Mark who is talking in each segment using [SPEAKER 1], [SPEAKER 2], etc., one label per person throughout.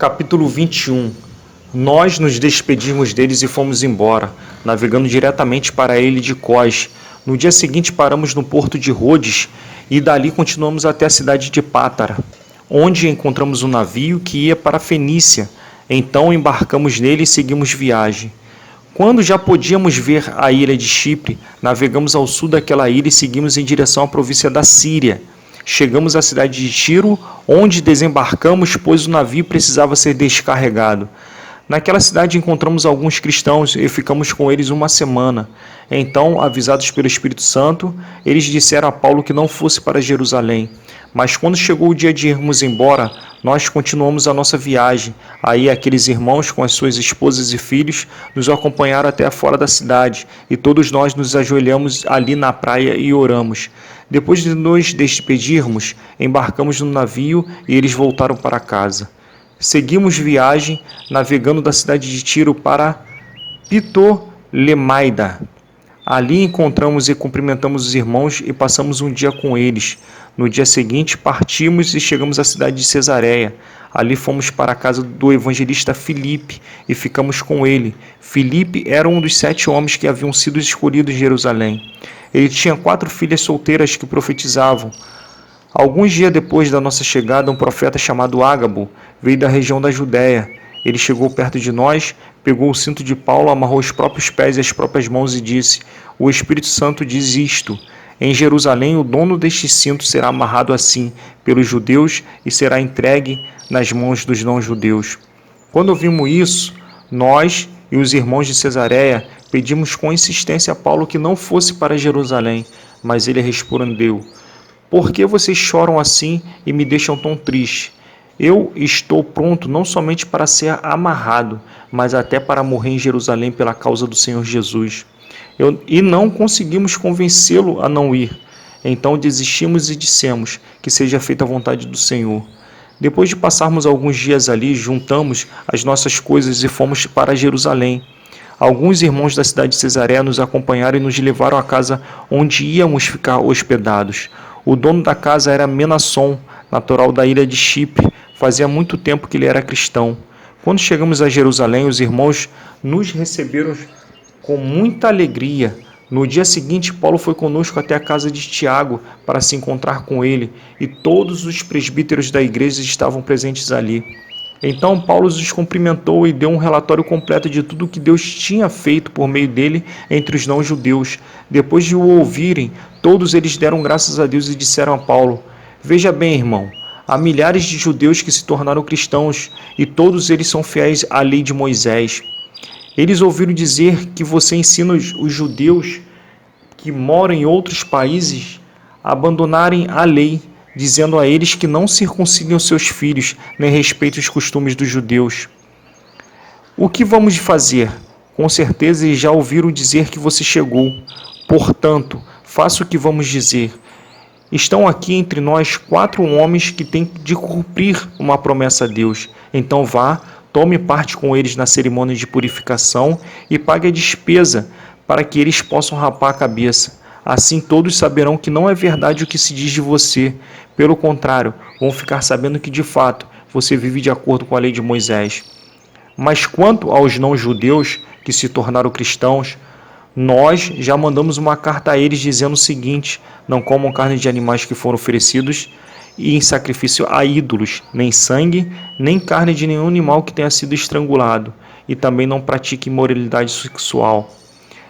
[SPEAKER 1] Capítulo 21. Nós nos despedimos deles e fomos embora, navegando diretamente para a ilha de Cós. No dia seguinte paramos no porto de Rhodes e dali continuamos até a cidade de Pátara, onde encontramos um navio que ia para a Fenícia. Então embarcamos nele e seguimos viagem. Quando já podíamos ver a ilha de Chipre, navegamos ao sul daquela ilha e seguimos em direção à província da Síria. Chegamos à cidade de Tiro, onde desembarcamos, pois o navio precisava ser descarregado. Naquela cidade encontramos alguns cristãos e ficamos com eles uma semana. Então, avisados pelo Espírito Santo, eles disseram a Paulo que não fosse para Jerusalém. Mas quando chegou o dia de irmos embora, nós continuamos a nossa viagem. Aí aqueles irmãos com as suas esposas e filhos nos acompanharam até fora da cidade, e todos nós nos ajoelhamos ali na praia e oramos. Depois de nos despedirmos, embarcamos no navio e eles voltaram para casa. Seguimos viagem, navegando da cidade de Tiro para Ptolemaida. Ali encontramos e cumprimentamos os irmãos e passamos um dia com eles. No dia seguinte, partimos e chegamos à cidade de Cesareia. Ali fomos para a casa do evangelista Filipe e ficamos com ele. Filipe era um dos 7 homens que haviam sido escolhidos em Jerusalém. Ele tinha 4 filhas solteiras que profetizavam. Alguns dias depois da nossa chegada, um profeta chamado Ágabo veio da região da Judéia. Ele chegou perto de nós, pegou o cinto de Paulo, amarrou os próprios pés e as próprias mãos e disse: "O Espírito Santo diz isto: em Jerusalém o dono deste cinto será amarrado assim pelos judeus e será entregue nas mãos dos não-judeus." Quando ouvimos isso, nós e os irmãos de Cesareia pedimos com insistência a Paulo que não fosse para Jerusalém, mas ele respondeu: "Por que vocês choram assim e me deixam tão triste? Eu estou pronto não somente para ser amarrado, mas até para morrer em Jerusalém pela causa do Senhor Jesus." E não conseguimos convencê-lo a não ir. Então desistimos e dissemos que seja feita a vontade do Senhor. Depois de passarmos alguns dias ali, juntamos as nossas coisas e fomos para Jerusalém. Alguns irmãos da cidade de Cesareia nos acompanharam e nos levaram à casa onde íamos ficar hospedados. O dono da casa era Menasson, natural da ilha de Chipre. Fazia muito tempo que ele era cristão. Quando chegamos a Jerusalém, os irmãos nos receberam com muita alegria. No dia seguinte, Paulo foi conosco até a casa de Tiago para se encontrar com ele, e todos os presbíteros da igreja estavam presentes ali. Então Paulo os cumprimentou e deu um relatório completo de tudo o que Deus tinha feito por meio dele entre os não-judeus. Depois de o ouvirem, todos eles deram graças a Deus e disseram a Paulo: "Veja bem, irmão, há milhares de judeus que se tornaram cristãos e todos eles são fiéis à lei de Moisés. Eles ouviram dizer que você ensina os judeus que moram em outros países a abandonarem a lei, dizendo a eles que não circuncidem os seus filhos, nem respeitem os costumes dos judeus. O que vamos fazer? Com certeza eles já ouviram dizer que você chegou. Portanto, faça o que vamos dizer. Estão aqui entre nós 4 homens que têm de cumprir uma promessa a Deus. Então vá, tome parte com eles na cerimônia de purificação e pague a despesa para que eles possam rapar a cabeça. Assim todos saberão que não é verdade o que se diz de você. Pelo contrário, vão ficar sabendo que de fato você vive de acordo com a lei de Moisés. Mas quanto aos não-judeus que se tornaram cristãos, nós já mandamos uma carta a eles dizendo o seguinte: não comam carne de animais que foram oferecidos e em sacrifício a ídolos, nem sangue, nem carne de nenhum animal que tenha sido estrangulado, e também não pratiquem imoralidade sexual."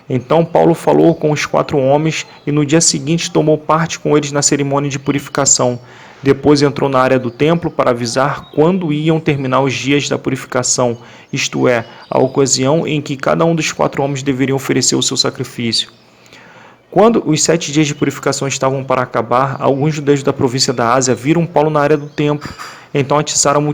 [SPEAKER 1] Então Paulo falou com os 4 homens e no dia seguinte tomou parte com eles na cerimônia de purificação. Depois entrou na área do templo para avisar quando iam terminar os dias da purificação, isto é, a ocasião em que cada um dos 4 homens deveriam oferecer o seu sacrifício. Quando os 7 dias de purificação estavam para acabar, alguns judeus da província da Ásia viram Paulo na área do templo. Então atiçaram a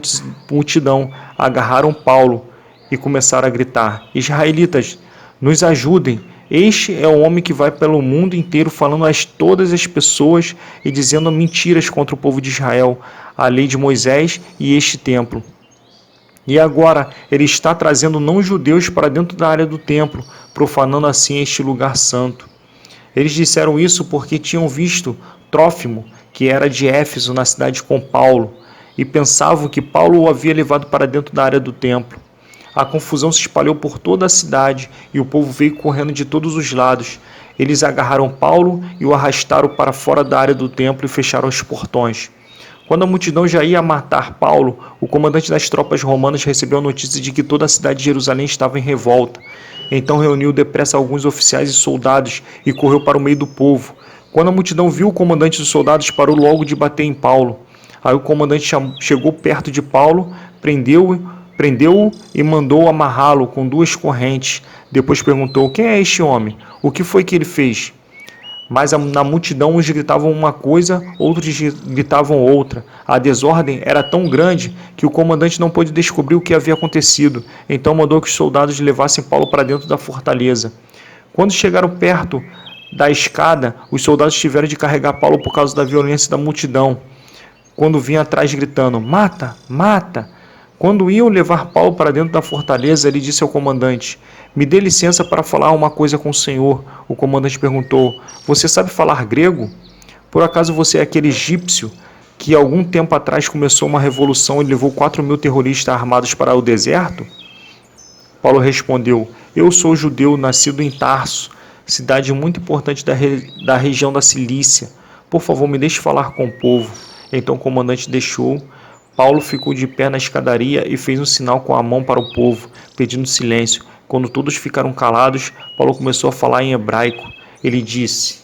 [SPEAKER 1] multidão, agarraram Paulo e começaram a gritar: "Israelitas, nos ajudem! Este é o homem que vai pelo mundo inteiro falando a todas as pessoas e dizendo mentiras contra o povo de Israel, a lei de Moisés e este templo. E agora ele está trazendo não-judeus para dentro da área do templo, profanando assim este lugar santo." Eles disseram isso porque tinham visto Trófimo, que era de Éfeso, na cidade com Paulo. e pensavam que Paulo o havia levado para dentro da área do templo. A confusão se espalhou por toda a cidade e o povo veio correndo de todos os lados. Eles agarraram Paulo e o arrastaram para fora da área do templo e fecharam os portões. Quando a multidão já ia matar Paulo, o comandante das tropas romanas recebeu a notícia de que toda a cidade de Jerusalém estava em revolta. Então reuniu depressa alguns oficiais e soldados e correu para o meio do povo. Quando a multidão viu o comandante dos soldados, parou logo de bater em Paulo. Aí o comandante chegou perto de Paulo, prendeu-o e mandou amarrá-lo com 2 correntes. Depois perguntou: quem é este homem? O que foi que ele fez? Mas na multidão uns gritavam uma coisa, outros gritavam outra. A desordem era tão grande que o comandante não pôde descobrir o que havia acontecido. Então mandou que os soldados levassem Paulo para dentro da fortaleza. Quando chegaram perto da escada, os soldados tiveram de carregar Paulo por causa da violência da multidão. Quando vinha atrás gritando: mata, mata! Quando iam levar Paulo para dentro da fortaleza, ele disse ao comandante: me dê licença para falar uma coisa com o senhor. O comandante perguntou: você sabe falar grego? Por acaso você é aquele egípcio que algum tempo atrás começou uma revolução e levou 4.000 terroristas armados para o deserto? Paulo respondeu: eu sou judeu, nascido em Tarso, cidade muito importante da região da Cilícia. Por favor, me deixe falar com o povo. Então o comandante deixou. Paulo ficou de pé na escadaria e fez um sinal com a mão para o povo, pedindo silêncio. Quando todos ficaram calados, Paulo começou a falar em hebraico. Ele disse: